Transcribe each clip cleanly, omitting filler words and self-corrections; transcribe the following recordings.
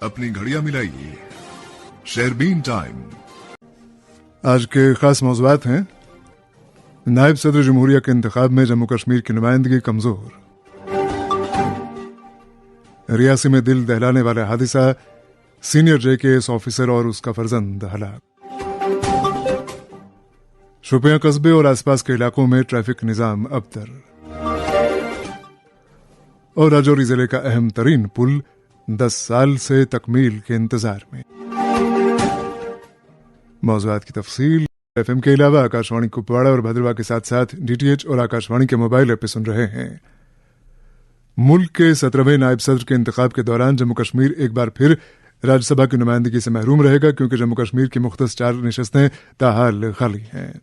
अपनी घड़ियां मिलाइए। शेरबीन टाइम। आज के खास मौज़ूआत हैं: नायब सदर जमहूरिया के इंतखाब में जम्मू कश्मीर की नुमाइंदगी कमजोर, रियासी में दिल दहलाने वाला हादसा, सीनियर JKS ऑफिसर और उसका फर्जंद हलाक, शोपियां कस्बे और आसपास के इलाकों में ट्रैफिक निजाम अबतर, और राजौरी जिले का अहम तरीन पुल 10 साल से तकमील के इंतजार में। मौज़ूआत की तफसील। FM के अलावा आकाशवाणी कुपवाड़ा और भद्रवा के साथ साथ DTH और आकाशवाणी के मोबाइल ऐप पे सुन रहे हैं। मुल्क के 17वें नायब सदर के इंतखाब के दौरान जम्मू कश्मीर एक बार फिर राज्यसभा की नुमाइंदगी से महरूम रहेगा, क्योंकि जम्मू कश्मीर की मुख्तस 4 निशस्तें ताहाल खाली हैं।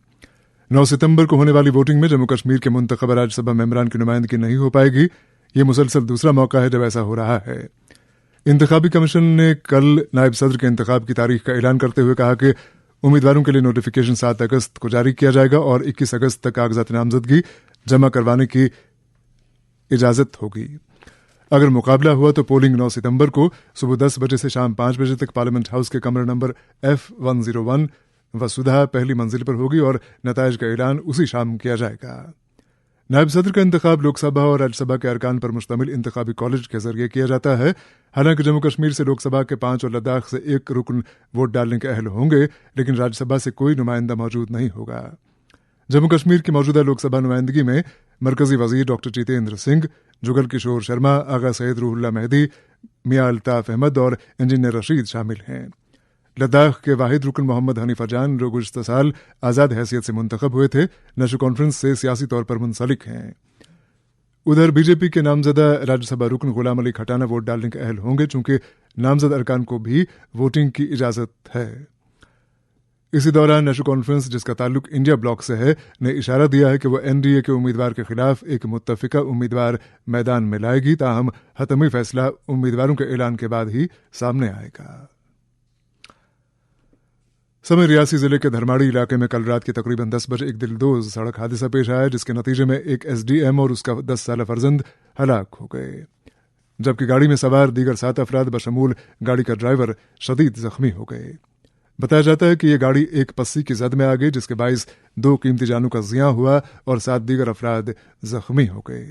9 सितंबर को होने वाली वोटिंग में जम्मू कश्मीर के मुंतखब राज्यसभा मेंबरान की नुमाइंदगी नहीं हो पाएगी। ये मुसलसल दूसरा मौका है जब ऐसा हो रहा है। इंतखाबी कमीशन ने कल नायब सदर के इंतखाब की तारीख का ऐलान करते हुए कहा कि उम्मीदवारों के लिए नोटिफिकेशन 7 अगस्त को जारी किया जाएगा और 21 अगस्त तक कागजात नामजदगी जमा करवाने की इजाजत होगी। अगर मुकाबला हुआ तो पोलिंग 9 सितंबर को सुबह 10 बजे से शाम 5 बजे तक पार्लियामेंट हाउस के कमरा नंबर F101 वसुधा पहली मंजिल पर होगी और नताइज का ऐलान उसी शाम किया जाएगा। नायब सदर का इंतखाब लोकसभा और राज्यसभा के अरकान पर मुश्तमिल इंतखाबी कॉलेज के जरिए किया जाता है। हालांकि जम्मू कश्मीर से लोकसभा के 5 और लद्दाख से 1 रुकन वोट डालने के अहल होंगे, लेकिन राज्यसभा से कोई नुमाइंदा मौजूद नहीं होगा। जम्मू कश्मीर की मौजूदा लोकसभा नुमाइंदगी में मरकजी वजीर डॉक्टर जितेंद्र सिंह, जुगल किशोर शर्मा, आगा सैयद रूहुल्लाह मेहदी, मियां अल्ताफ अहमद और इंजीनियर रशीद शामिल हैं। लद्दाख के वाहिद रुकन मोहम्मद हनीफा जान, जो गुज़श्ता साल आज़ाद हैसियत से मुंतखब हुए थे, नेशनल कॉन्फ्रेंस से सियासी तौर पर मुंसलिक हैं। उधर बीजेपी के नामजदा राज्यसभा रुकन गुलाम अली खटाना वोट डालने के अहल होंगे, चूंकि नामजद अरकान को भी वोटिंग की इजाजत है। इसी दौरान नेशनल कॉन्फ्रेंस, जिसका ताल्लुक इंडिया ब्लॉक से है, ने इशारा दिया है कि वह NDA के उम्मीदवार के खिलाफ एक मुत्तफिका उम्मीदवार मैदान में लाएगी। ताहम हतमी फैसला उम्मीदवारों के ऐलान के बाद ही सामने आएगा। समय रियासी जिले के धरमाड़ी इलाके में कल रात के तकरीबन 10 बजे एक दिलदोज सड़क हादसा पेश आया, जिसके नतीजे में एक SDM और उसका 10 साला फर्जंद हलाक हो गए, जबकि गाड़ी में सवार दीगर 7 अफराद बशमूल गाड़ी का ड्राइवर शदीद जख्मी हो गए। बताया जाता है कि यह गाड़ी एक पस्सी की जद में आ गई, जिसके बाइस 2 कीमती जानों का जिया हुआ और 7 दीगर अफराद जख्मी हो गए।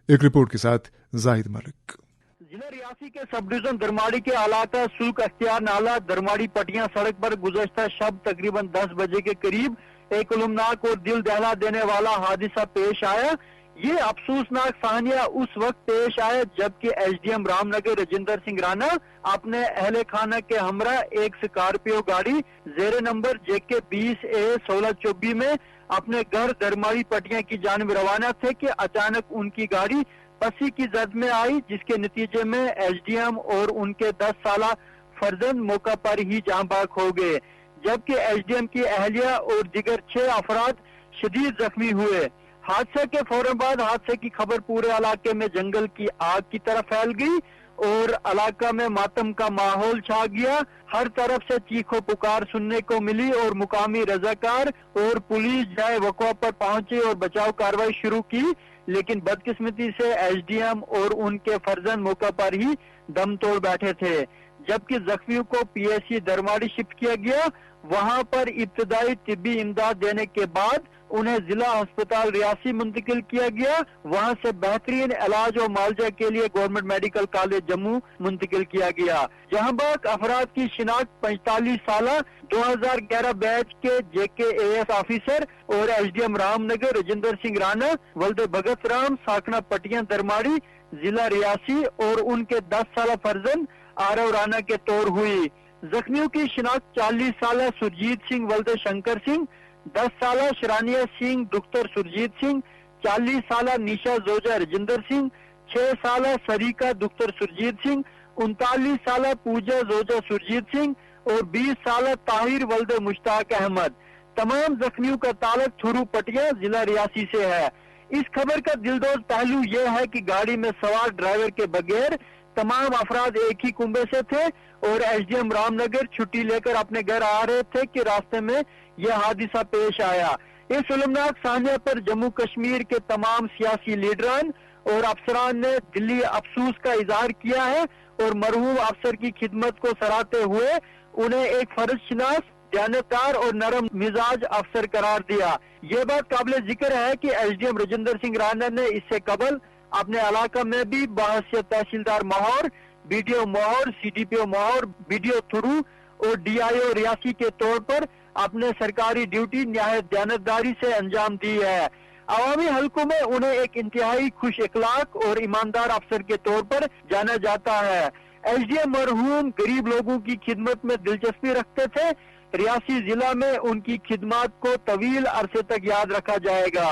एक रिपोर्ट के साथ जाहिद मलिक। जिला रियासी के सब डिवीजन दरमाड़ी के इलाका सुल्क अख्तियार नाला दरमाड़ी पटियां सड़क पर गुज़श्ता शब तकरीबन 10 बजे के करीब एक उलमनाक और दिल दहला देने वाला हादसा पेश आया। ये अफसोसनाक सानिया उस वक्त पेश आया जबकि SDM रामनगर राजेंद्र सिंह राणा अपने अहले खाना के हमरा एक स्कॉर्पियो गाड़ी जेर नंबर JK 20A1624 में अपने घर दरमाड़ी पटियां की जानिब रवाना थे कि अचानक उनकी गाड़ी पसी की जद में आई, जिसके नतीजे में SDM और उनके 10 साला फर्जंद मौका पर ही जान बाग हो गए, जबकि SDM की अहलिया और दिगर 6 अफराद शदीद जख्मी हुए। हादसे के फौरन बाद हादसे की खबर पूरे इलाके में जंगल की आग की तरह फैल गई और इलाका में मातम का माहौल छा गया। हर तरफ से चीखो पुकार सुनने को मिली और मुकामी रजाकार और पुलिस जाए वक़्वा पर पहुंची और बचाव कार्रवाई शुरू की, लेकिन बदकिस्मती से SDM और उनके फर्जंद मौका पर ही दम तोड़ बैठे थे, जबकि जख्मियों को PSC दरमाड़ी शिफ्ट किया गया। वहां पर इब्तदाई तिब्बी इमदाद देने के बाद उन्हें जिला अस्पताल रियासी मुंतकिल किया गया। वहां से बेहतरीन इलाज और मुआवजा के लिए गवर्नमेंट मेडिकल कॉलेज जम्मू मुंतकिल किया गया, जहां बाक अफराद की शिनाख्त 45 साला 2011 बैच के JKAS ऑफिसर और SDM रामनगर राजेंद्र सिंह राणा वल्द भगत राम साकना पटियां दरमाड़ी जिला रियासी और उनके 10 साला फर्जंद आरव राणा के तौर हुई। जख्मियों की शिनाख्त 40 साला सुरजीत सिंह वल्द शंकर सिंह, 10 साला शरानिया सिंह दुख्तर सुरजीत सिंह, 40 साला निशा जोजा राजेंद्र सिंह, 6 साला सरीका दुख्तर सुरजीत सिंह, 39 साला पूजा जोजा सुरजीत सिंह और 20 साला ताहिर वल्द मुश्ताक अहमद। तमाम जख्मियों का ताल्लुक थुरू पटिया जिला रियासी से है। इस खबर का दिलदोज पहलू यह है कि गाड़ी में सवार ड्राइवर के बगैर तमाम अफराद एक ही कुंबे से थे और SDM रामनगर छुट्टी लेकर अपने घर आ रहे थे कि रास्ते में यह हादसा पेश आया। इस उलमनाक सानिया पर जम्मू कश्मीर के तमाम सियासी लीडरान اور افسران نے دلی افسوس کا اظہار کیا ہے اور مرحوم افسر کی خدمت کو سراہتے ہوئے انہیں ایک فرض شناس، دیانتدار اور نرم مزاج افسر قرار دیا۔ یہ بات قابل ذکر ہے کہ S D M Rajinder Singh Rana نے اس سے قبل اپنے علاقہ میں بھی بحیثیت تحصیلدار Mahore, B D O Mahore, C D P O Mahore, B D O Thuroo اور ڈی آئی او ریاسی کے طور پر اپنے سرکاری ڈیوٹی نہایت دیانتداری سے انجام دی ہے۔ عوامی حلقوں میں انہیں ایک انتہائی خوش اخلاق اور ایماندار افسر کے طور پر جانا جاتا ہے۔ ایس ڈی ایم مرحوم غریب لوگوں کی خدمت میں دلچسپی رکھتے تھے۔ ریاسی ضلع میں ان کی خدمات کو طویل عرصے تک یاد رکھا جائے گا۔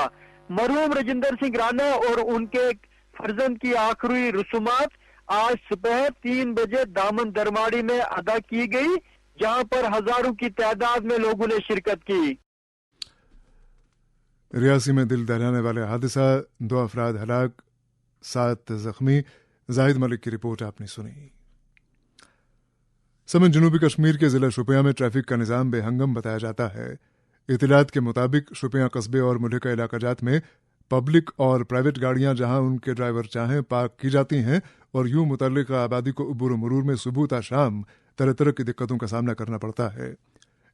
مرحوم رجندر سنگھ رانا اور ان کے فرزند کی آخری رسومات آج صبح 3 بجے دامن درماڑی میں ادا کی گئی، جہاں پر ہزاروں کی تعداد میں لوگوں نے شرکت کی۔ ریاسی میں دل دہلانے والے حادثہ، 2 افراد ہلاک، 7 زخمی۔ زاہد ملک کی رپورٹ آپ نے سنی۔ سمن جنوبی کشمیر کے ضلع شوپیاں میں ٹریفک کا نظام بے ہنگم بتایا جاتا ہے۔ اطلاعات کے مطابق شوپیاں قصبے اور ملحقہ علاقہ جات میں پبلک اور پرائیویٹ گاڑیاں جہاں ان کے ڈرائیور چاہیں پارک کی جاتی ہیں اور یوں متعلقہ آبادی کو عبور و مرور میں صبح تا شام طرح طرح کی دقتوں کا سامنا کرنا پڑتا ہے۔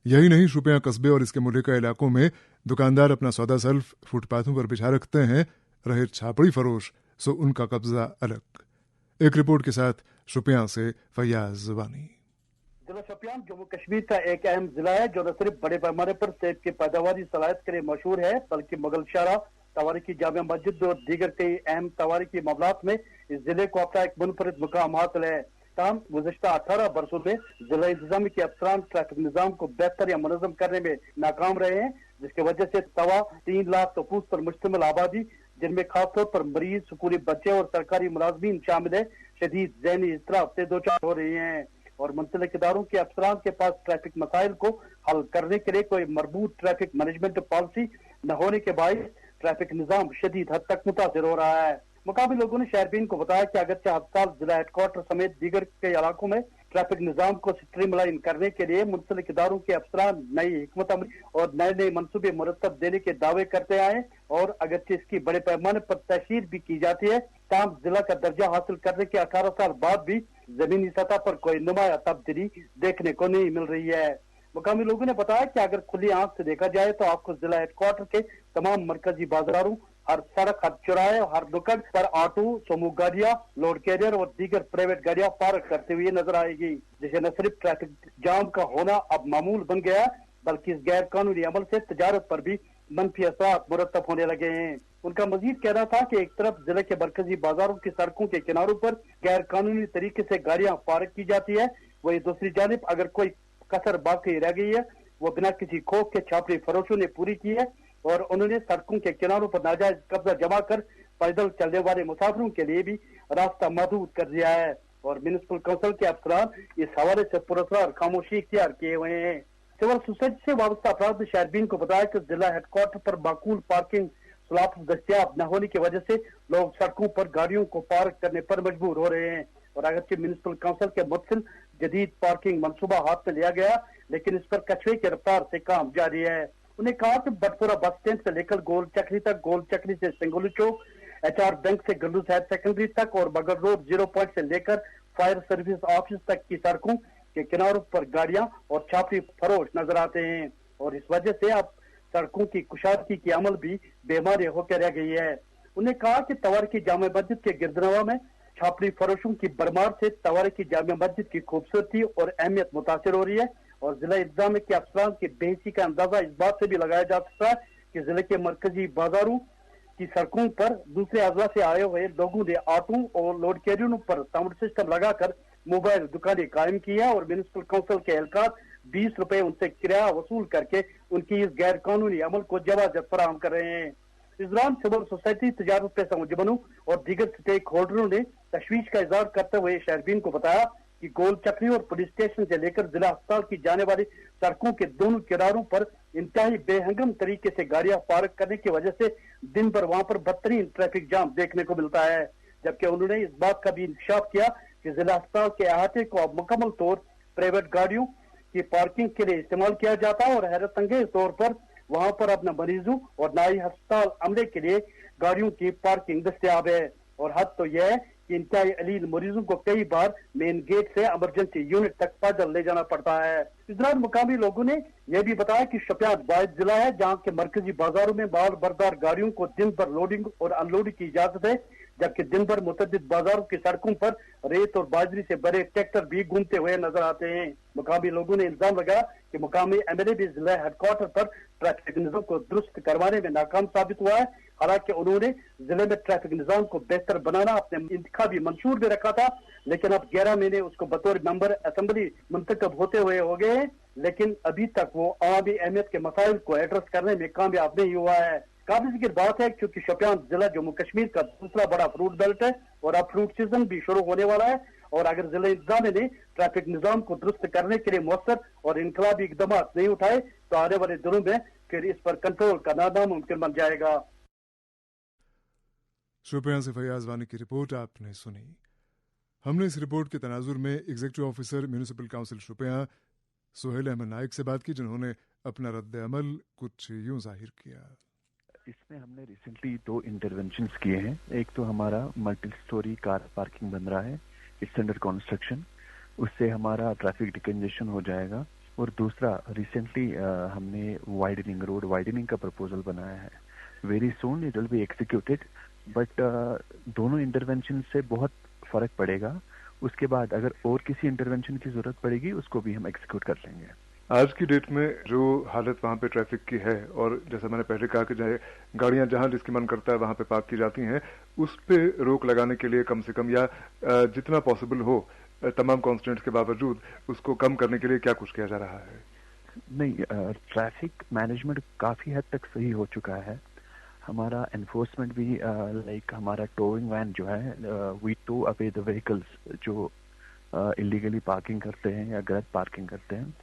یہی نہیں، شوپیاں قصبے اور اس کے ملحقہ علاقوں میں دکاندار اپنا سودا سلف فٹ پاتھوں پر بچھا رکھتے ہیں، رہے چھاپڑی فروش سو ان کا قبضہ الگ۔ ایک رپورٹ کے ساتھ شوپیاں سے فیاض زبانی۔ ضلع شوپیان جموں کشمیر کا ایک اہم ضلع ہے جو نہ صرف بڑے پیمانے پر سیب کی پیداواری صلاحیت کے لیے مشہور ہے بلکہ مغل شاہراہ، تواریخی جامع مسجد اور دیگر کئی اہم تواریخی معاملات میں اس ضلع کو اپنا ایک منفرد مقام حاصل ہے۔ تاہم گزشتہ 18 برسوں میں ضلع انتظامیہ کے افسران ٹریفک نظام کو بہتر یا منظم کرنے میں ناکام رہے ہیں، جس کی وجہ سے 3 لاکھ تفوس پر مشتمل آبادی، جن میں خاص طور پر مریض، سکولی بچے اور سرکاری ملازمین شامل ہیں، شدید ذہنی اضطراب سے دوچار ہو رہی ہیں اور منسلک اداروں کے افسران کے پاس ٹریفک مسائل کو حل کرنے کے لیے کوئی مربوط ٹریفک مینجمنٹ پالیسی نہ ہونے کے باعث ٹریفک نظام شدید حد تک متاثر ہو رہا ہے۔ مقامی لوگوں نے شہربین کو بتایا کہ اگرچہ ہر سال ضلع ہیڈ کوارٹر سمیت دیگر کئی علاقوں میں ٹریفک نظام کو سٹریم لائن کرنے کے لیے منسلک اداروں کے افسران نئی حکمت عملی اور نئے منصوبے مرتب دینے کے دعوے کرتے آئے اور اگرچہ اس کی بڑے پیمانے پر تشہیر بھی کی جاتی ہے، تاہم ضلع کا درجہ حاصل کرنے کے 18 سال بعد بھی زمینی سطح پر کوئی نمایاں تبدیلی دیکھنے کو نہیں مل رہی ہے۔ مقامی لوگوں نے بتایا کہ اگر کھلی آنکھ سے دیکھا جائے تو آپ کو ضلع ہیڈ کوارٹر کے تمام مرکزی بازاروں، ہر سڑک، ہر چوراہے، ہر دکان پر آٹو، سومو گاڑیاں، لوڈ کیریئر اور دیگر پرائیویٹ گاڑیاں پارک کرتے ہوئے نظر آئے گی، جسے نہ صرف ٹریفک جام کا ہونا اب معمول بن گیا بلکہ اس غیر قانونی عمل سے تجارت پر بھی منفی اثرات مرتب ہونے لگے ہیں۔ ان کا مزید کہنا تھا کہ ایک طرف ضلع کے مرکزی بازاروں کی سڑکوں کے کناروں پر غیر قانونی طریقے سے گاڑیاں پارک کی جاتی ہے، وہی دوسری جانب اگر کوئی کسر باقی رہ گئی ہے وہ بنا کسی خوف کے چھاپڑی فروشوں نے پوری کی ہے اور انہوں نے سڑکوں کے کناروں پر ناجائز قبضہ جما کر پیدل چلنے والے مسافروں کے لیے بھی راستہ محدود کر دیا ہے اور میونسپل کونسل کے افسران اس حوالے سے پراسرار خاموشی اختیار کیے ہوئے ہیں۔ سول سوسائٹی سے وابستہ افراد نے شہربین کو بتایا کہ ضلع ہیڈ کوارٹر پر معقول پارکنگ سلاٹس دستیاب نہ ہونے کی وجہ سے لوگ سڑکوں پر گاڑیوں کو پارک کرنے پر مجبور ہو رہے ہیں اور اگرچہ میونسپل کونسل کے متصل جدید پارکنگ منصوبہ ہاتھ میں لیا گیا لیکن اس پر کچھوے کی رفتار سے کام جاری ہے۔ انہیں کہا کہ بٹپورہ بس اسٹینڈ سے لے کر گول چکری تک، گول چکری سے سنگولی چوک، ایچ آر بینک سے گلوز ہائر سیکنڈری تک اور بگر روڈ 0 پوائنٹ سے لے کر فائر سروس آفس تک کی سڑکوں کے کناروں پر گاڑیاں اور چھاپڑی فروش نظر آتے ہیں اور اس وجہ سے اب سڑکوں کی کشادگی کی عمل بھی بیماری ہو کے رہ گئی ہے۔ انہیں کہا کہ تواریخی جامع مسجد کے گردنوا میں چھاپڑی فروشوں کی برمار سے تواریخی جامع مسجد کی خوبصورتی اور اہمیت متاثر ہو رہی ہے اور ضلع انتظامیہ کے افسران کی بے حسی کا اندازہ اس بات سے بھی لگایا جا سکتا ہے کہ ضلع کے مرکزی بازاروں کی سڑکوں پر دوسرے اضلاع سے آئے ہوئے لوگوں نے آٹو اور لوڈ کیریئروں پر ساؤنڈ سسٹم لگا کر موبائل دکانیں قائم کی ہیں اور میونسپل کونسل کے اہلکار 20 روپے ان سے کرایہ وصول کر کے ان کی اس غیر قانونی عمل کو جواز فراہم کر رہے ہیں۔ اس دوران سول سوسائٹی، تجارت پیشہ منجمنوں اور دیگر سٹیک ہولڈروں نے تشویش کا اظہار کرتے ہوئے شہربین کو بتایا کہ گول چکری اور پولیس اسٹیشن سے لے کر ضلع ہسپتال کی جانے والی سڑکوں کے دونوں کناروں پر انتہائی بے ہنگم طریقے سے گاڑیاں پارک کرنے کی وجہ سے دن بھر وہاں پر بدترین ٹریفک جام دیکھنے کو ملتا ہے، جبکہ انہوں نے اس بات کا بھی انکشاف کیا کہ ضلع ہسپتال کے احاطے کو اب مکمل طور پرائیویٹ گاڑیوں کی پارکنگ کے لیے استعمال کیا جاتا ہے اور حیرت انگیز طور پر وہاں پر اپنا مریضوں اور نائی ہسپتال عملے کے لیے گاڑیوں کی پارکنگ دستیاب ہے۔ और हद तो यह है कि इंतहाई अलील मरीजों को कई बार मेन गेट से इमरजेंसी यूनिट तक पैदल ले जाना पड़ता है। इस दौरान मुकामी लोगों ने यह भी बताया कि शोपियान वाहिद जिला है जहाँ के मरकजी बाजारों में माल बरदार गाड़ियों को दिन भर लोडिंग और अनलोडिंग की इजाजत है, जबकि दिन भर मुतअद्दिद बाजारों की सड़कों पर रेत और बाजरी से भरे ट्रैक्टर भी घूमते हुए नजर आते हैं। मुकामी लोगों ने इल्जाम लगाया कि मुकामी एमएलए भी जिला हेडक्वार्टर पर ट्रैफिक निजाम को दुरुस्त करवाने में नाकाम साबित हुआ है। हालांकि उन्होंने जिले में ट्रैफिक निजाम को बेहतर बनाना अपने इंतखाबी मंशूर में रखा था, लेकिन अब 11 महीने उसको बतौर मेंबर असेंबली मुंतखब होते हुए हो गए हैं, लेकिन अभी तक वो अवामी अहमियत के मसाइल को एड्रेस करने में कामयाब नहीं हुआ है। काबिल जिक्र बात है क्योंकि शोपियान जिला जम्मू कश्मीर का दूसरा बड़ा फ्रूट बेल्ट है और अब फ्रूट सीजन भी शुरू होने वाला है, और अगर जिला इंतजामिया ने ट्रैफिक निजाम को दुरुस्त करने के लिए मौसर और इनकलाबी इकदाम नहीं उठाए तो आने वाले दिनों में फिर इस पर कंट्रोल करना नामुमकिन बन जाएगा। शोपियां से फैयाज वानी की रिपोर्ट आपने सुनी। हमने इस रिपोर्ट के तनाजुर में executive officer municipal council Shopian Suhail Ahmad Naik से बात की, जिन्होंने अपना रद्द अमल कुछ यूं जाहिर किया। इसमें हमने रिसेंटली 2 इंटरवेंशंस किए हैं। एक तो हमारा मल्टी स्टोरी कार पार्किंग बन रहा है, इट्स अंडर कंस्ट्रक्शन, उससे हमारा ट्रैफिक डिकंजेशन हो जाएगा। और दूसरा रिसेंटली हमने वाइडनिंग रोड वाइडनिंग का प्रपोजल बनाया है। Very soon it will be executed, but दोनों इंटरवेंशन से बहुत फर्क पड़ेगा। उसके बाद अगर और किसी इंटरवेंशन की जरूरत पड़ेगी उसको भी हम एग्जीक्यूट कर लेंगे। आज की डेट में जो हालत वहाँ पे ट्रैफिक की है, और जैसा मैंने पहले कहा कि चाहे गाड़ियां जहां जिसकी मन करता है वहां पे पार्क की जाती हैं, उस पे रोक लगाने के लिए कम से कम या जितना पॉसिबल हो तमाम कॉन्स्टेंट्स के बावजूद उसको कम करने के लिए क्या कुछ किया जा रहा है? नहीं, ट्रैफिक मैनेजमेंट काफी हद तक सही हो चुका है। हमारा एनफोर्समेंट भी लाइक हमारा टोइंग वैन जो है, we tow away the vehicles जो इलीगली पार्किंग करते हैं या गलत पार्किंग करते हैं।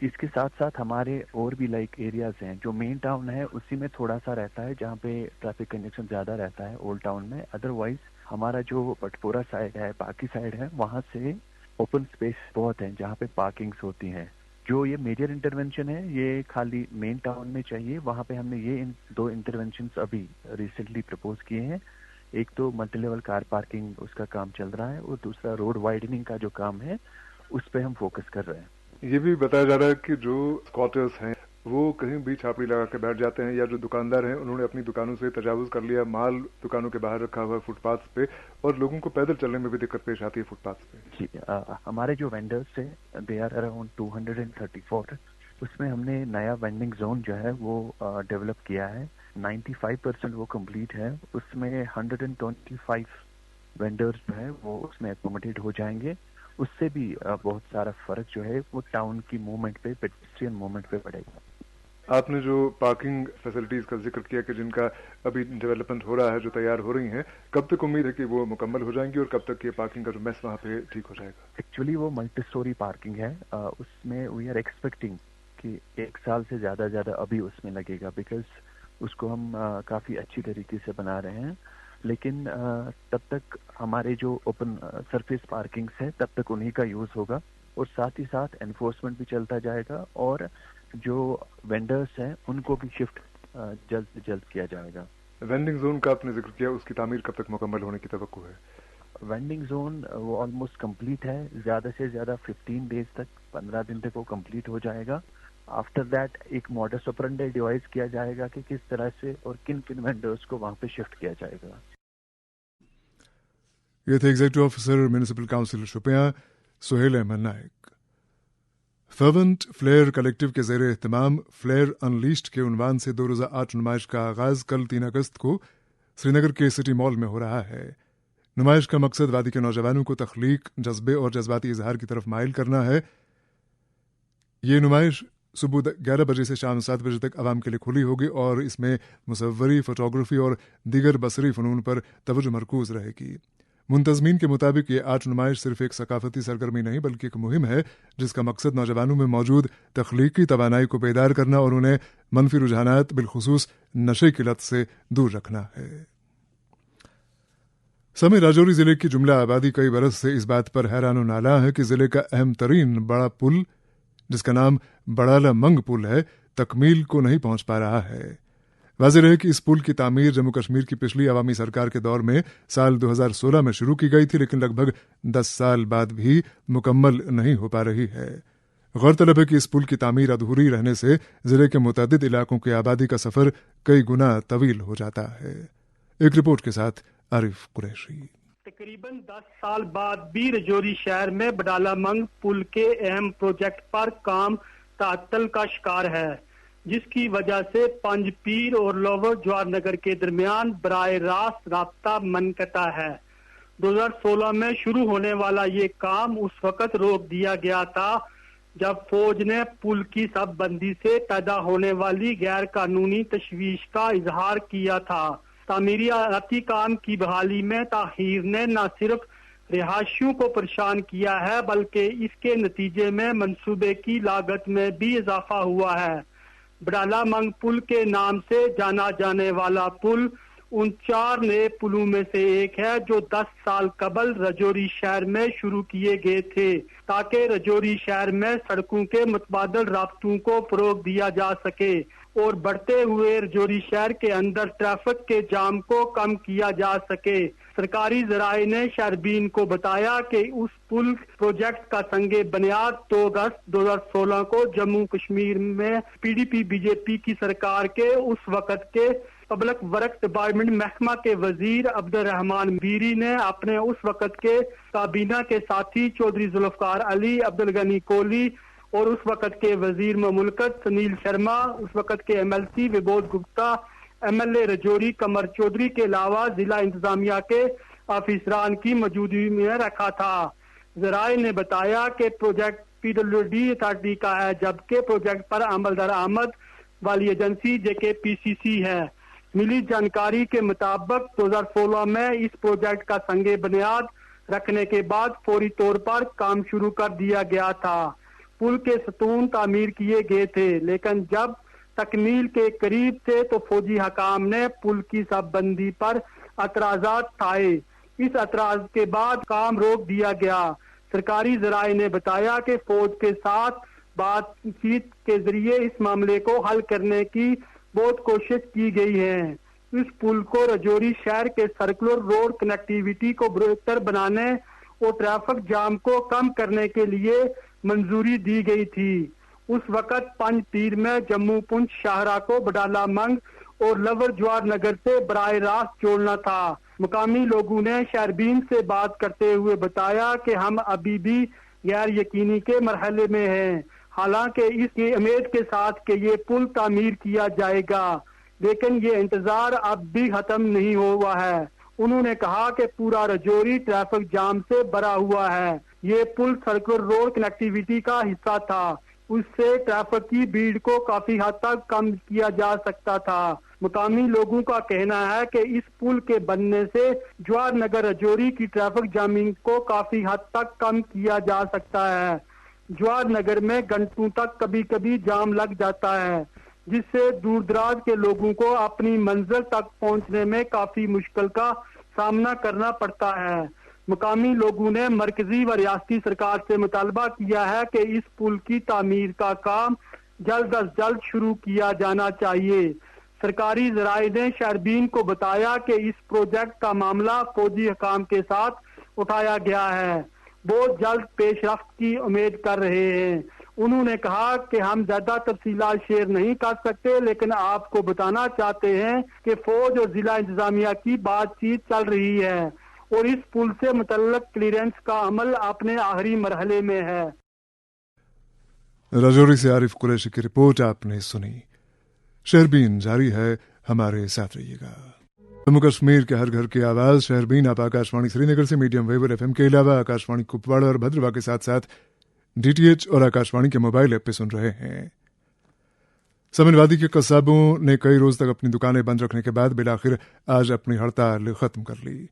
इसके साथ साथ हमारे और भी लाइक एरियाज हैं। जो मेन टाउन है उसी में थोड़ा सा रहता है जहाँ पे ट्रैफिक कंजेशन ज्यादा रहता है ओल्ड टाउन में। अदरवाइज हमारा जो पटपोरा साइड है, बाकी साइड है, वहाँ से ओपन स्पेस बहुत है जहाँ पे पार्किंग्स होती हैं। जो ये मेजर इंटरवेंशन है ये खाली मेन टाउन में चाहिए। वहाँ पे हमने ये 2 इंटरवेंशन अभी रिसेंटली प्रपोज किए हैं। एक तो मल्टी लेवल कार पार्किंग उसका काम चल रहा है, और दूसरा रोड वाइडनिंग का जो काम है उस पर हम फोकस कर रहे हैं। ये भी बताया जा रहा है कि जो स्क्वाटर्स हैं वो कहीं भी छापड़ी लगा के बैठ जाते हैं, या जो दुकानदार हैं उन्होंने अपनी दुकानों से तजावुज कर लिया, माल दुकानों के बाहर रखा हुआ है फुटपाथ पे, और लोगों को पैदल चलने में भी दिक्कत पेश आती है फुटपाथ पे। जी, हमारे जो वेंडर्स हैं दे आर अराउंड 234। उसमें हमने नया वेंडिंग जोन जो है वो डेवलप किया है। 95% वो कंप्लीट है। उसमें 125 वेंडर्स जो है वो उसमें एकोमोडेट हो जाएंगे। उससे भी बहुत सारा फर्क जो है वो टाउन की मूवमेंट पे, पेडेस्ट्रियन मूवमेंट पे पड़ेगा। आपने जो पार्किंग फैसिलिटीज का जिक्र किया कि जिनका अभी डेवलपमेंट हो रहा है, जो तैयार हो रही हैं, कब तक उम्मीद है कि वो मुकम्मल हो जाएंगी और कब तक ये पार्किंग का जो मेस वहाँ पे ठीक हो जाएगा? एक्चुअली वो मल्टी स्टोरी पार्किंग है। उसमें वी आर एक्सपेक्टिंग कि 1 साल से ज्यादा अभी उसमें लगेगा, बिकॉज उसको हम काफी अच्छी तरीके से बना रहे हैं। लेकिन तब तक हमारे जो ओपन सरफेस पार्किंग्स है तब तक उन्हीं का यूज होगा, और साथ ही साथ एनफोर्समेंट भी चलता जाएगा, और जो वेंडर्स हैं उनको भी शिफ्ट जल्द से जल्द किया जाएगा। वेंडिंग जोन का आपने जिक्र किया, उसकी तामीर कब तक मुकम्मल होने की तवक्को है? वेंडिंग जोन वो ऑलमोस्ट कंप्लीट है। ज्यादा से ज्यादा 15 डेज तक, 15 दिन तक वो कंप्लीट हो जाएगा। आफ्टर दैट एक मॉडस ऑपरेंडी डिवाइस किया जाएगा कि किस तरह से और किन किन वेंडर्स को वहां पे शिफ्ट किया जाएगा। ये थे executive officer municipal council Shopian Suhail Ahmad Naik. Fervent flair collective के ज़ेरे एहतमाम फ्लेयर अनलीस्ड के उन्वान से 2 रोज़ा आर्ट नुमाइश का आगाज कल 3 अगस्त को श्रीनगर के सिटी मॉल में हो रहा है। नुमाइश का मकसद वादी के नौजवानों को तख्लीक, जज्बे और जज्बाती इजहार की तरफ माइल करना है। ये नुमाइश सुबह 11 बजे से शाम 7 बजे तक आवाम के लिए खुली होगी, और इसमें मुसव्वरी, फोटोग्राफी और दीगर बसरी फ़नून पर तवज्जो मरकूज रहेगी। मुंतज़मीन के मुताबिक ये आर्ट नुमाइश सिर्फ एक सकाफती सरगर्मी नहीं बल्कि एक मुहिम है जिसका मकसद नौजवानों में मौजूद तख्लीकी तवानाई को बेदार करना और उन्हें मनफी रुझानात बिलखुसूस नशे की लत से दूर रखना है। समय राजौरी जिले की जुमला आबादी कई बरस से इस बात पर हैरान और नाला है कि जिले का अहम तरीन बड़ा पुल, जिसका नाम बड़ाला मंग पुल है, तकमील को नहीं पहुंच पा रहा है। वाज़ेह रहे कि इस पुल की तामीर जम्मू कश्मीर की पिछली अवामी सरकार के दौर में साल 2016 में शुरू की गई थी, लेकिन लगभग 10 साल बाद भी मुकम्मल नहीं हो पा रही है। गौरतलब है कि इस पुल की तामीर अधूरी रहने से जिले के मुतअद्दिद इलाकों की आबादी का सफर कई गुना तवील हो जाता है। एक रिपोर्ट के साथ आरिफ कुरैशी। तकरीबन 10 साल बाद भी रजौरी शहर में बडाला मंग पुल के अहम प्रोजेक्ट पर काम ताअत्तल का शिकार है, जिसकी वजह से पंजपीर और लोवर जवार नगर के दरमियान बराए रास्त राब्ता मनकता है। 2016 में शुरू होने वाला ये काम उस वक्त रोक दिया गया था जब फौज ने पुल की शबबंदी से पैदा होने वाली गैर कानूनी तशवीश का इजहार किया था। तामीरियाती काम की बहाली में ताखीर ने न सिर्फ रिहायशियों को परेशान किया है, बल्कि इसके नतीजे में मंसूबे की लागत में भी इजाफा हुआ है। बडाला मंग पुल के नाम से जाना जाने वाला पुल उन 4 नए पुलों में से एक है जो 10 साल कबल रजौरी शहर में शुरू किए गए थे, ताकि रजौरी शहर में सड़कों के मुतबादल राब्तों को फरोग दिया जा सके और बढ़ते हुए रजौरी शहर के अंदर ट्रैफिक के जाम को कम किया जा सके। सरकारी जराए ने शहरबीन को बताया कि उस पुल प्रोजेक्ट का संगे बुनियाद 2 अगस्त 2016 को जम्मू कश्मीर में PDP बीजेपी की सरकार के उस वक्त के पब्लिक वर्क डिपार्टमेंट महकमा के वजीर अब्दुल रहमान मीरी ने अपने उस वक्त के काबीना के साथी चौधरी जुल्फकार अली, अब्दुल गनी कोहली और उस वक्त के वजीर ममुलकत सुनील शर्मा, उस वक्त के MLC विबोध गुप्ता, MLA रजौरी कमर चौधरी के अलावा जिला इंतजामिया के अफसरान की मौजूदगी में रखा था। जराए ने बताया कि प्रोजेक्ट PWD अथॉरिटी का है, जबकि प्रोजेक्ट पर अमल दरामद वाली एजेंसी JKPCC है। मिली जानकारी के मुताबिक 2016 में इस प्रोजेक्ट का संगे बुनियाद रखने के बाद फौरी तौर पर काम शुरू कर दिया गया था। पुल के सतून तामीर किए गए थे, लेकिन जब तकमील के करीब थे तो फौजी हकाम ने पुल की शबबंदी पर एतराजात ठाए। इस एतराज के बाद काम रोक दिया गया। सरकारी जराए ने बताया कि फौज के साथ बातचीत के जरिए इस मामले को हल करने की बहुत कोशिश की गई है। इस पुल को रजौरी शहर के सर्कुलर रोड कनेक्टिविटी को बेहतर बनाने और ट्रैफिक जाम को कम करने के लिए मंजूरी दी गई थी। उस वक्त पंजपीर में जम्मू पुंछ शाहरा को बडाला मंग और लवर जवार नगर से बराए रास्त जोड़ना था। मुकामी लोगों ने शहरबीन से बात करते हुए बताया कि हम अभी भी गैर यकीनी के मरहले में हैं, हालांकि इसकी उम्मीद के साथ कि ये पुल तामीर किया जाएगा, लेकिन ये इंतजार अब भी खत्म नहीं हुआ है। उन्होंने कहा कि पूरा रजौरी ट्रैफिक जाम से भरा हुआ है। ये पुल सर्कुलर रोड कनेक्टिविटी का हिस्सा था, उससे ट्रैफिक की भीड़ को काफी हद तक कम किया जा सकता था। मुकामी लोगों का कहना है कि इस पुल के बनने से जवार नगर रजौरी की ट्रैफिक जामिंग को काफी हद तक कम किया जा सकता है। जवार नगर में घंटों तक कभी कभी जाम लग जाता है, जिससे दूर दराज के लोगों को अपनी मंजिल तक पहुंचने में काफी मुश्किल का सामना करना पड़ता है। मुकामी लोगों ने मरकजी व रियासती सरकार से मुतालबा किया है कि इस पुल की तामीर का काम जल्द अज जल्द शुरू किया जाना चाहिए। सरकारी जराए ने शहरबीन को बताया कि इस प्रोजेक्ट का मामला फौजी हकाम के साथ उठाया गया है, बहुत जल्द पेशरफ्त की उम्मीद कर रहे हैं। उन्होंने कहा कि हम ज्यादा तफसीलात शेयर नहीं कर सकते, लेकिन आपको बताना चाहते हैं कि फौज और जिला इंतजामिया की बातचीत चल रही है और इस पुल से मुतल्लक क्लियरेंस का अमल अपने आखिरी मरहले में है। रजौरी से आरिफ कुरैशी की रिपोर्ट आपने सुनी। शहरबीन जारी है, हमारे साथ रहिएगा। जम्मू कश्मीर के हर घर की आवाज शहरबीन आप आकाशवाणी श्रीनगर से मीडियम वेव और FM के अलावा आकाशवाणी कुपवाड़ा और भद्रवाह के साथ साथ DTH और आकाशवाणी के मोबाइल ऐप पे सुन रहे हैं। समनवादी के कस्साबों ने कई रोज तक अपनी दुकानें बंद रखने के बाद बिलाखिर आज अपनी हड़ताल खत्म कर ली।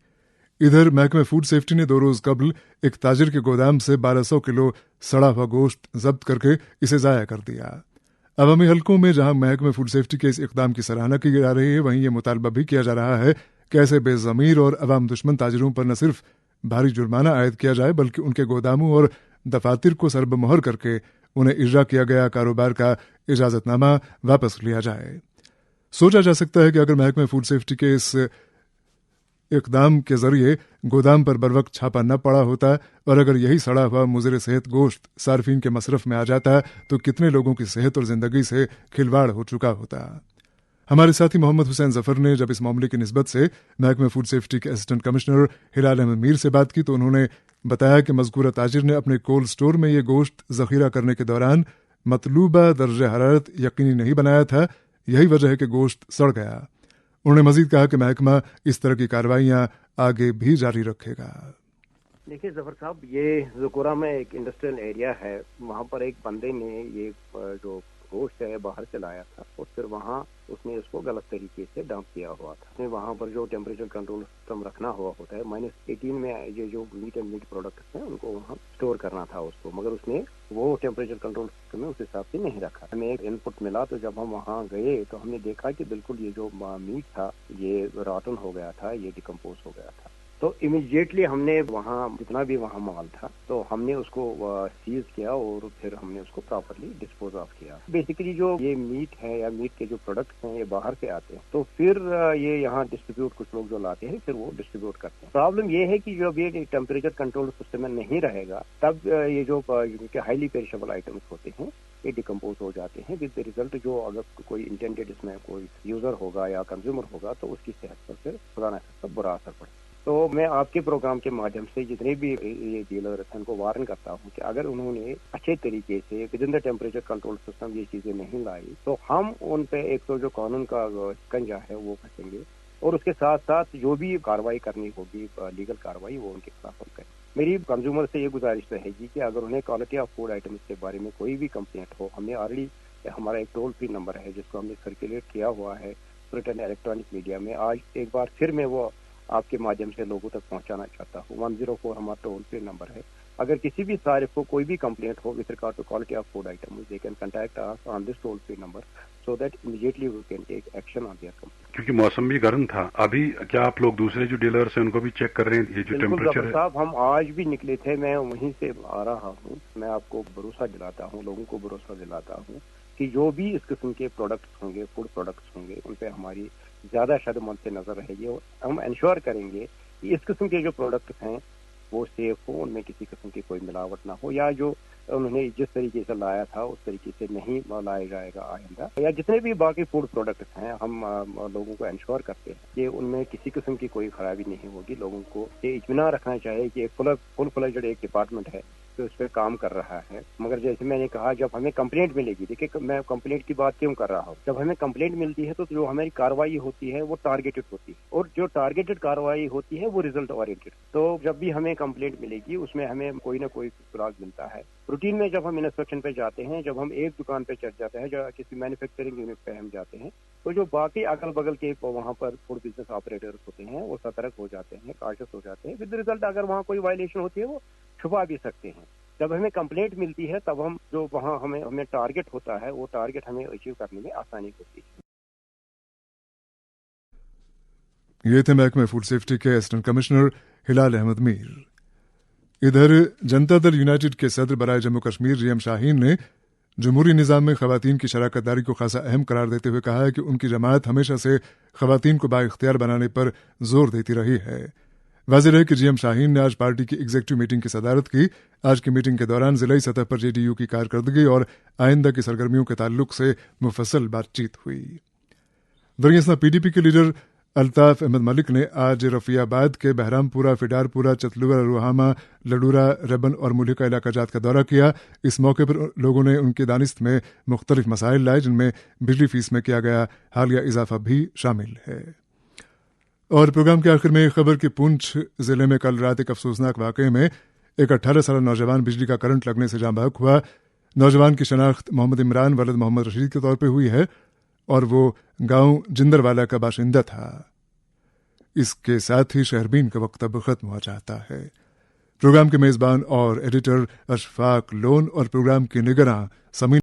इधर महकमे फूड सेफ्टी ने 2 रोज कबल एक ताजिर के गोदाम से 1200 किलो सड़ा हुआ गोश्त जब्त करके इसे जाया कर दिया। अवामी हलकों में जहां महकमे फूड सेफ्टी के इस इकदाम की सराहना की जा रही है, वहीं ये मुतालबा भी किया जा रहा है कि ऐसे बेजमीर और अवाम दुश्मन ताजिरों पर न सिर्फ भारी जुर्माना आयद किया जाए, बल्कि उनके गोदामों और दफातर को सरबमोहर करके उन्हें इजरा किया गया कारोबार का इजाजतनामा वापस लिया जाए। सोचा जा सकता है कि अगर महकमे फूड सेफ्टी के इस इकदाम के जरिए गोदाम पर बर वक्त छापा न पड़ा होता और अगर यही सड़ा हुआ मुज़र सेहत गोश्त सार्फिन के मसरफ में आ जाता तो कितने लोगों की सेहत और जिंदगी से खिलवाड़ हो चुका होता। हमारे साथी मोहम्मद हुसैन जफर ने जब इस मामले की निस्बत से महकमे फूड सेफ्टी के असिस्टेंट कमिश्नर हिलाल अहमद मीर से बात की तो उन्होंने बताया कि मज़कूरा ताजिर ने अपने कोल्ड स्टोर में ये गोश्त जखीरा करने के दौरान मतलूबा दर्ज हरारत यकीनी नहीं बनाया था, यही वजह है कि गोश्त सड़ गया। उन्होंने मजीद कहा कि महकमा इस तरह की कार्रवाइयां आगे भी जारी रखेगा। देखिए जफर साहब, ये ज़कोरा में एक इंडस्ट्रियल एरिया है, वहाँ पर एक बंदे ने ये जो गोश्त है बाहर से लाया था और फिर वहाँ उसने इसको गलत तरीके से डंप किया हुआ था। उसने वहाँ पर जो टेम्परेचर कंट्रोल सिस्टम रखना हुआ होता है -18 में ये जो मीट एंड मीट प्रोडक्ट्स हैं उनको वहाँ स्टोर करना था उसको, मगर उसने वो टेम्परेचर कंट्रोल सिस्टम में उस हिसाब से नहीं रखा। हमें एक इनपुट मिला तो जब हम वहाँ गए तो हमने देखा कि बिल्कुल ये जो मीट था ये रॉटन हो गया था, ये डिकम्पोज हो गया था। तो इमीडिएटली हमने वहाँ जितना भी वहाँ माल था तो हमने उसको सीज किया और फिर हमने उसको प्रॉपरली डिस्पोज ऑफ किया। बेसिकली जो ये मीट है या मीट के जो प्रोडक्ट्स हैं ये बाहर से आते हैं तो फिर ये यहाँ डिस्ट्रीब्यूट कुछ लोग जो लाते हैं फिर वो डिस्ट्रीब्यूट करते हैं। प्रॉब्लम ये है कि जब ये टेम्परेचर कंट्रोल सिस्टम में नहीं रहेगा तब ये जो हाईली पेरिशेबल आइटम्स होते हैं ये डिकम्पोज हो जाते हैं, विद द रिजल्ट जो अगर कोई इंटेंडेड इसमें कोई यूजर होगा या कंज्यूमर होगा तो उसकी सेहत पर फिर खुदा न खास्ता बुरा असर पड़े। तो मैं आपके प्रोग्राम के माध्यम से जितने भी ये डीलर हैं उनको वार्न करता हूँ कि अगर उन्होंने अच्छे तरीके से with in the temperature control system ये चीजें नहीं लाई तो हम उन पे एक तो जो कानून का शिकंजा है वो कसेंगे और उसके साथ साथ जो भी कार्रवाई करनी होगी लीगल कार्रवाई वो उनके खिलाफ हम करें। मेरी कंज्यूमर से ये गुजारिश रहेगी कि अगर उन्हें क्वालिटी ऑफ फूड आइटम्स के बारे में कोई भी कंप्लेंट हो, हमने ऑलरेडी हमारा एक टोल फ्री नंबर है जिसको हमने सर्कुलेट किया हुआ है प्रिंट एंड इलेक्ट्रॉनिक मीडिया में। आज एक बार फिर मैं वो आपके माध्यम से लोगों तक पहुंचाना चाहता हूँ। 104 हमारा टोल फ्री नंबर है। अगर किसी भी सारिफ को कोई भी कंप्लेंट हो with regard to quality of food item they can contact us on this toll free number so that immediately we can take action on their complaint. क्योंकि मौसम भी गर्म था, अभी क्या आप लोग दूसरे जो डीलर्स हैं उनको भी चेक कर रहे हैं ये जो टेम्परेचर है? साहब हम आज भी निकले थे, मैं वहीं से आ रहा हूँ। मैं आपको भरोसा दिलाता हूँ, लोगों को भरोसा दिलाता हूँ कि जो भी इस किस्म के प्रोडक्ट्स होंगे, फूड प्रोडक्ट्स होंगे, उन पे हमारी ज्यादा शदमत से नजर रहेगी और हम इंश्योर करेंगे कि इस किस्म के जो प्रोडक्ट्स हैं वो सेफ हो, उनमें किसी किस्म की कोई मिलावट ना हो, या जो उन्होंने जिस तरीके से लाया था उस तरीके से नहीं लाया जाएगा आइंदा। या जितने भी बाकी फूड प्रोडक्ट्स हैं हम लोगों को इंश्योर करते हैं कि उनमें किसी किस्म की कोई खराबी नहीं होगी। लोगों को ये इत्मीनान रखना चाहिए कि फुल फ्लेज्ड एक डिपार्टमेंट है तो उस पर काम कर रहा है। मगर जैसे मैंने कहा, जब हमें कंप्लेंट मिलेगी, देखिए मैं कंप्लेंट की बात क्यों कर रहा हूँ, जब हमें कंप्लेंट मिलती है तो जो हमारी कार्रवाई होती है वो टारगेटेड होती है और जो टारगेटेड कार्रवाई होती है वो रिजल्ट ओरिएंटेड। तो जब भी हमें कंप्लेंट मिलेगी उसमें हमें कोई ना कोई सुराग मिलता है। रूटीन में जब हम इंस्पेक्शन पे जाते हैं, जब हम एक दुकान पे चढ़ जाते हैं, जब किसी मैन्युफैक्चरिंग यूनिट पे हम जाते हैं, तो जो बाकी अगल बगल के वहाँ पर फूड बिजनेस ऑपरेटर्स होते हैं वो सतर्क हो जाते हैं, काशिश हो जाते हैं। विद रिजल्ट अगर वहाँ कोई वायलेशन होती है वो छुपा भी सकते हैं। जब हमें कंप्लेंट मिलती है तब हम जो वहाँ हमें टारगेट होता है वो टारगेट हमें अचीव करने में आसानी होती है। ये थे महकमे फूड सेफ्टी के असिस्टेंट कमिश्नर हिलाल अहमद मीर। इधर जनता दल यूनाइटेड के सदर बराए जम्मू कश्मीर जीएम शाहीन ने जमहूरी निज़ाम में खवातीन की शराकत दारी को खासा अहम करार देते हुए कहा है कि उनकी जमात हमेशा से खवातीन को बाइख्तियार बनाने पर जोर देती रही है। वाज़ेह है कि जीएम शाहीन ने आज पार्टी की एग्जीक्यूटिव मीटिंग की सदारत की। आज की मीटिंग के दौरान जिलाई सतह पर जेडीयू की कारकर्दगी और आइंदा की सरगर्मियों के ताल्लुक से मुफस्सल बातचीत हुई। दरअसल पीडीपी के लीडर अल्ताफ अहमद मलिक ने आज रफियाबाद के बहरामपुरा, फिडारपुरा, चतलुआ, रोहामा, लडूरा, रबन और मुलिका इलाका जात का दौरा किया। इस मौके पर लोगों ने उनकी दानिस्त में मुख्तलिफ मसाइल लाए जिनमें बिजली फीस में किया गया हालिया इजाफा भी शामिल है। और प्रोग्राम के आखिर में खबर कि पुंछ जिले में कल रात एक अफसोसनाक वाकये में एक 18 साल नौजवान बिजली का करंट लगने से जाँ बहक हुआ। नौजवान की शनाख्त मोहम्मद इमरान वलद मोहम्मद रशीद के तौर पर हुई है और वो गांव जिंदरवाला का बाशिंदा था। इसके साथ ही शहरबीन का वक्त अब खत्म हो जाता है। प्रोग्राम के मेजबान और एडिटर अशफाक लोन और प्रोग्राम की निगरां समीन